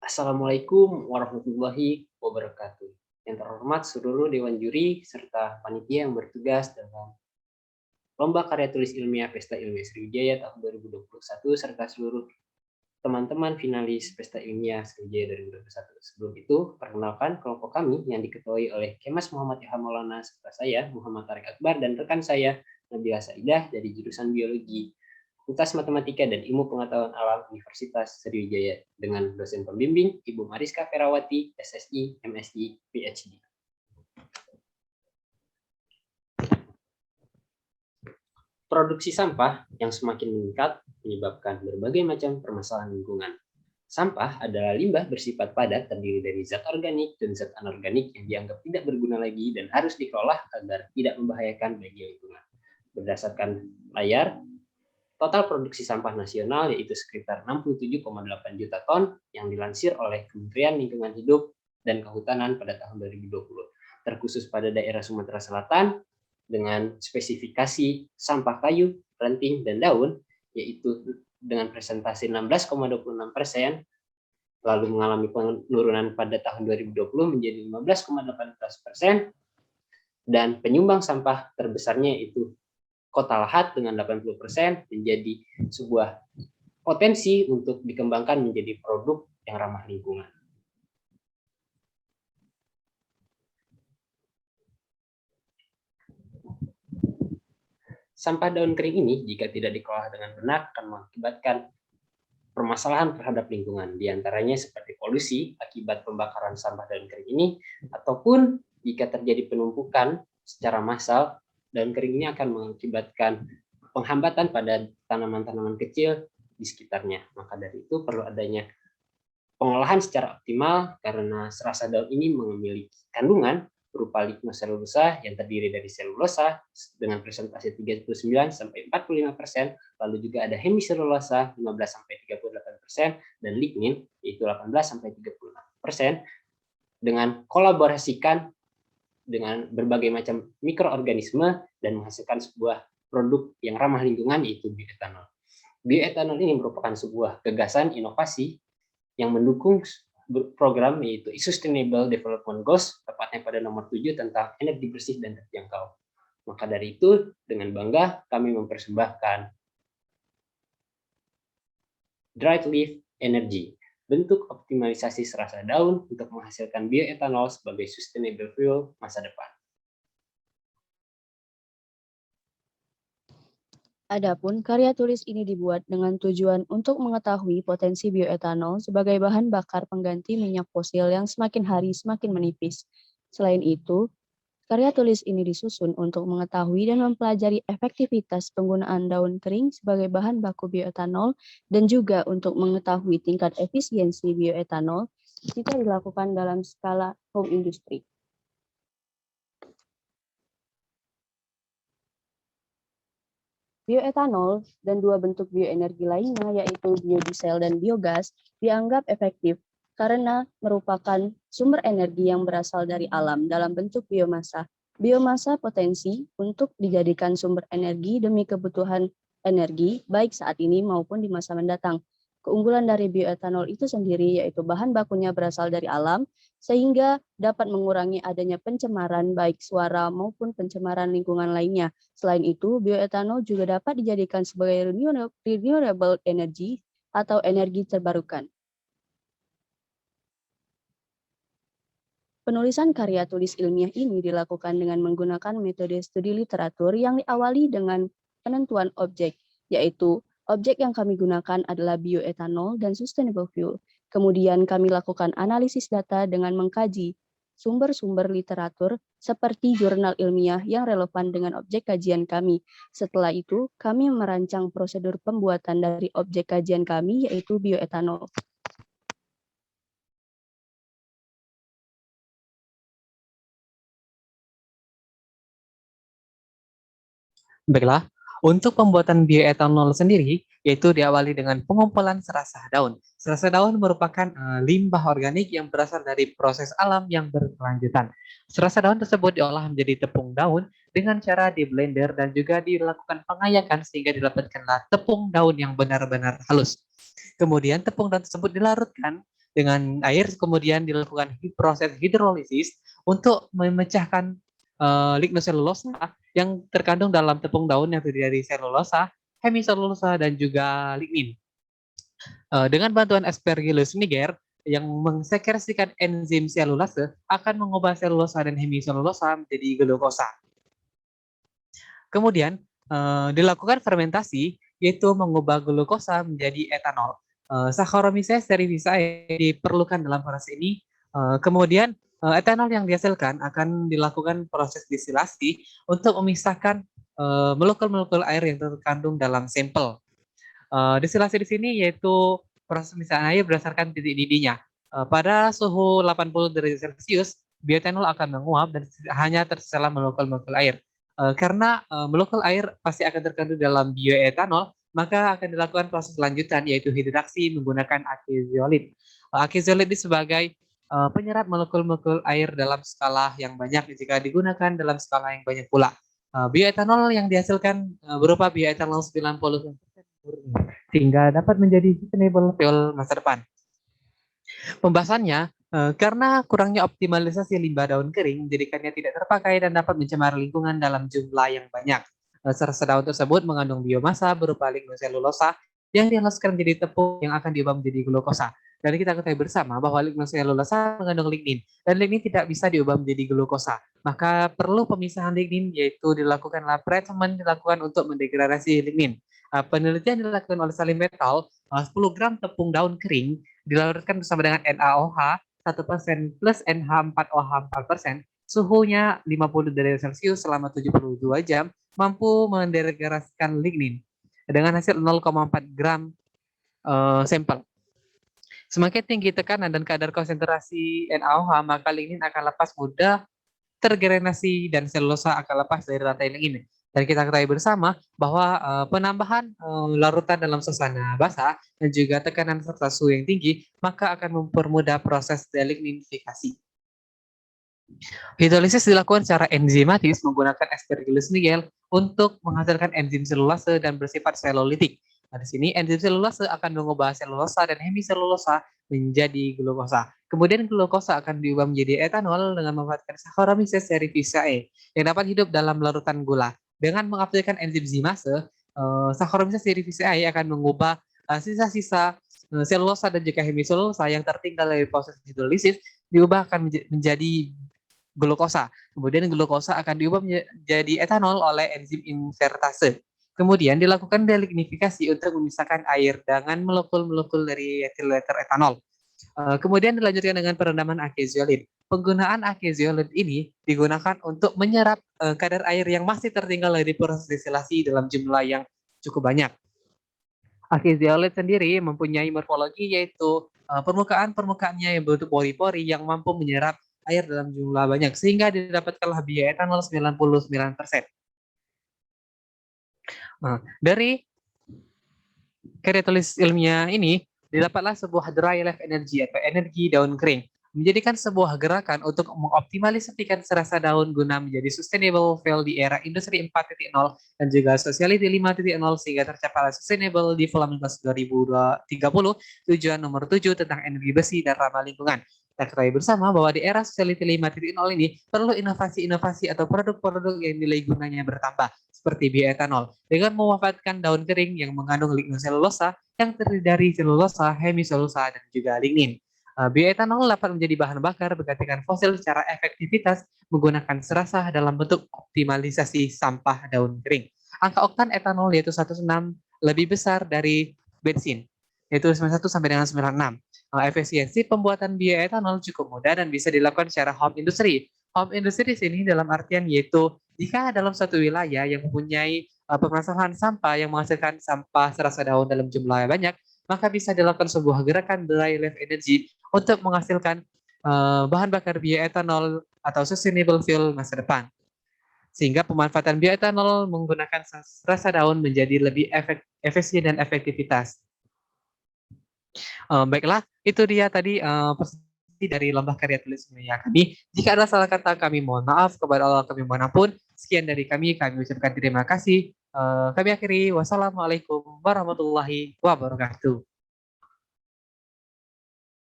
Assalamualaikum warahmatullahi wabarakatuh. Yang terhormat seluruh Dewan Juri serta panitia yang bertugas dalam Lomba Karya Tulis Ilmiah Pesta Ilmiah Sriwijaya tahun 2021 serta seluruh teman-teman finalis Pesta Ilmiah Sriwijaya 2021. Sebelum itu, perkenalkan kelompok kami yang diketuai oleh Kemas Muhammad Ilham Maulana serta saya, Muhammad Tarik Akbar, dan rekan saya, Nabila Saidah dari jurusan Biologi, Fakultas Matematika dan Ilmu Pengetahuan Alam Universitas Sriwijaya dengan dosen pembimbing Ibu Mariska Ferawati, SSI, MSI, PhD. Produksi sampah yang semakin meningkat menyebabkan berbagai macam permasalahan lingkungan. Sampah adalah limbah bersifat padat terdiri dari zat organik dan zat anorganik yang dianggap tidak berguna lagi dan harus dikelola agar tidak membahayakan bagi lingkungan. Berdasarkan layar, total produksi sampah nasional yaitu sekitar 67,8 juta ton yang dilansir oleh Kementerian Lingkungan Hidup dan Kehutanan pada tahun 2020. Terkhusus pada daerah Sumatera Selatan dengan spesifikasi sampah kayu, ranting, dan daun, yaitu dengan presentasi 16,26%, lalu mengalami penurunan pada tahun 2020 menjadi 15,18%, dan penyumbang sampah terbesarnya yaitu Kota Lahat dengan 80% menjadi sebuah potensi untuk dikembangkan menjadi produk yang ramah lingkungan. Sampah daun kering ini jika tidak dikelola dengan benar akan mengakibatkan permasalahan terhadap lingkungan, diantaranya seperti polusi akibat pembakaran sampah daun kering ini, ataupun jika terjadi penumpukan secara massal, daun kering ini akan mengakibatkan penghambatan pada tanaman-tanaman kecil di sekitarnya. Maka dari itu perlu adanya pengolahan secara optimal karena serasa daun ini memiliki kandungan berupa lignoselulosa yang terdiri dari selulosa dengan presentasi 39 sampai 45%, lalu juga ada hemiselulosa 15 sampai 38% dan lignin yaitu 18 sampai 36%, dengan kolaborasikan dengan berbagai macam mikroorganisme dan menghasilkan sebuah produk yang ramah lingkungan yaitu bioetanol. Bioetanol ini merupakan sebuah gagasan inovasi yang mendukung program yaitu Sustainable Development Goals, tepatnya pada nomor 7 tentang energi bersih dan terjangkau. Maka dari itu, dengan bangga kami mempersembahkan Dried Leaf Energy, bentuk optimalisasi serasa daun untuk menghasilkan bioetanol sebagai sustainable fuel masa depan. Adapun karya tulis ini dibuat dengan tujuan untuk mengetahui potensi bioetanol sebagai bahan bakar pengganti minyak fosil yang semakin hari semakin menipis. Selain itu, karya tulis ini disusun untuk mengetahui dan mempelajari efektivitas penggunaan daun kering sebagai bahan baku bioetanol dan juga untuk mengetahui tingkat efisiensi bioetanol jika dilakukan dalam skala home industry. Bioetanol dan dua bentuk bioenergi lainnya yaitu biodiesel dan biogas dianggap efektif karena merupakan sumber energi yang berasal dari alam dalam bentuk biomasa. Biomasa potensi untuk dijadikan sumber energi demi kebutuhan energi baik saat ini maupun di masa mendatang. Keunggulan dari bioetanol itu sendiri yaitu bahan bakunya berasal dari alam sehingga dapat mengurangi adanya pencemaran baik suara maupun pencemaran lingkungan lainnya. Selain itu, bioetanol juga dapat dijadikan sebagai renewable energy atau energi terbarukan. Penulisan karya tulis ilmiah ini dilakukan dengan menggunakan metode studi literatur yang diawali dengan penentuan objek, yaitu objek yang kami gunakan adalah bioetanol dan sustainable fuel. Kemudian kami lakukan analisis data dengan mengkaji sumber-sumber literatur seperti jurnal ilmiah yang relevan dengan objek kajian kami. Setelah itu, kami merancang prosedur pembuatan dari objek kajian kami, yaitu bioetanol. Baiklah, untuk pembuatan bioetanol sendiri, yaitu diawali dengan pengumpulan serasa daun. Serasa daun merupakan limbah organik yang berasal dari proses alam yang berkelanjutan. Serasa daun tersebut diolah menjadi tepung daun dengan cara di blender dan juga dilakukan pengayakan sehingga didapatkanlah tepung daun yang benar-benar halus. Kemudian tepung daun tersebut dilarutkan dengan air, kemudian dilakukan proses hidrolisis untuk memecahkan lignoselulosa yang terkandung dalam tepung daun yang terdiri dari selulosa, hemiselulosa, dan juga lignin. Dengan bantuan Aspergillus niger yang mensekresikan enzim selulase akan mengubah selulosa dan hemiselulosa menjadi glukosa. Kemudian dilakukan fermentasi yaitu mengubah glukosa menjadi etanol. Saccharomyces cerevisiae diperlukan dalam proses ini. Kemudian etanol yang dihasilkan akan dilakukan proses distilasi untuk memisahkan molekul-molekul air yang terkandung dalam sampel. Distilasi di sini yaitu proses pemisahan air berdasarkan titik didihnya. Pada suhu 80 derajat Celcius, bioetanol akan menguap dan hanya tersisa molekul-molekul air. Karena molekul air pasti akan terkandung dalam bioetanol, maka akan dilakukan proses lanjutan yaitu hidraksi menggunakan akezolit. Akezolit ini sebagai penyerap molekul-molekul air dalam skala yang banyak jika digunakan dalam skala yang banyak pula. Bioetanol yang dihasilkan berupa bioetanol 90% sehingga dapat menjadi sustainable fuel masa depan. Pembahasannya, karena kurangnya optimalisasi limbah daun kering menjadikannya tidak terpakai dan dapat mencemari lingkungan dalam jumlah yang banyak. Serasa daun tersebut mengandung biomasa berupa lignoselulosa yang dihaluskan menjadi tepung yang akan diubah menjadi glukosa. Dan kita ketahui bersama bahwa lignoselulosa mengandung lignin dan lignin tidak bisa diubah menjadi glukosa. Maka perlu pemisahan lignin yaitu dilakukanlah treatment dilakukan untuk mendegradasi lignin. Penelitian dilakukan oleh Salim et al. 10 gram tepung daun kering dilarutkan bersama dengan NaOH 1% plus NH4OH 4%, suhunya 50 derajat Celcius selama 72 jam, mampu mendegradasikan lignin dengan hasil 0,4 gram sampel. Semakin tinggi tekanan dan kadar konsentrasi NaOH, maka lignin akan lepas mudah tergrenasi dan selulosa akan lepas dari rantai lignin. Dan kita ketahui bersama bahwa penambahan larutan dalam suasana basah dan juga tekanan serta suhu yang tinggi maka akan mempermudah proses deligninifikasi. Hidrolisis dilakukan secara enzimatis menggunakan Aspergillus niger untuk menghasilkan enzim selulase dan bersifat selolitik. Nah, di sini enzim selulase akan mengubah selulosa dan hemiselulosa menjadi glukosa. Kemudian glukosa akan diubah menjadi etanol dengan memanfaatkan Saccharomyces cerevisiae yang dapat hidup dalam larutan gula. Dengan mengaplikasikan enzim zimase, Saccharomyces cerevisiae akan mengubah sisa-sisa selulosa dan juga hemiselulosa yang tertinggal dari proses hidrolisis diubah akan menjadi glukosa. Kemudian glukosa akan diubah menjadi etanol oleh enzim invertase. Kemudian dilakukan delignifikasi untuk memisahkan air dengan molekul-molekul dari etil ester etanol. Kemudian dilanjutkan dengan perendaman akezolit. Penggunaan akezolit ini digunakan untuk menyerap kadar air yang masih tertinggal dari proses destilasi dalam jumlah yang cukup banyak. Akezolit sendiri mempunyai morfologi yaitu permukaannya yang berbentuk pori-pori yang mampu menyerap air dalam jumlah banyak sehingga didapatkanlah bioetanol 99%. Nah, dari karya tulis ilmiah ini didapatlah sebuah dry leaf energy atau energi daun kering, menjadikan sebuah gerakan untuk mengoptimalisasikan serasa daun guna menjadi sustainable fuel di era industri 4.0 dan juga society 5.0 sehingga tercapai sustainable development goals 2030 tujuan nomor 7 tentang energi bersih dan ramah lingkungan. Kita ketahui bersama bahwa di era society 5.0 ini perlu inovasi-inovasi atau produk-produk yang nilai gunanya bertambah seperti bioetanol dengan memanfaatkan daun kering yang mengandung lignoselulosa yang terdiri dari selulosa, hemiselulosa, dan juga lignin. Bioetanol dapat menjadi bahan bakar bergantikan fosil secara efektivitas menggunakan serasa dalam bentuk optimalisasi sampah daun kering. Angka oktan etanol yaitu 106 lebih besar dari bensin, yaitu 91 sampai dengan 96. Efisiensi pembuatan bioetanol cukup mudah dan bisa dilakukan secara home industry. Home industry di sini dalam artian yaitu jika dalam suatu wilayah yang mempunyai permasalahan sampah yang menghasilkan sampah serasa daun dalam jumlah yang banyak, maka bisa dilakukan sebuah gerakan dry leaf energy untuk menghasilkan bahan bakar bioetanol atau sustainable fuel masa depan. Sehingga pemanfaatan bioetanol menggunakan serasa daun menjadi lebih efisien dan efektivitas. Baiklah, itu dia tadi presentasi dari lomba karya tulis ilmiah kami. Jika ada salah kata kami mohon maaf, kepada Allah kami mohon ampun. Sekian dari kami ucapkan terima kasih. Kami akhiri, wassalamualaikum warahmatullahi wabarakatuh.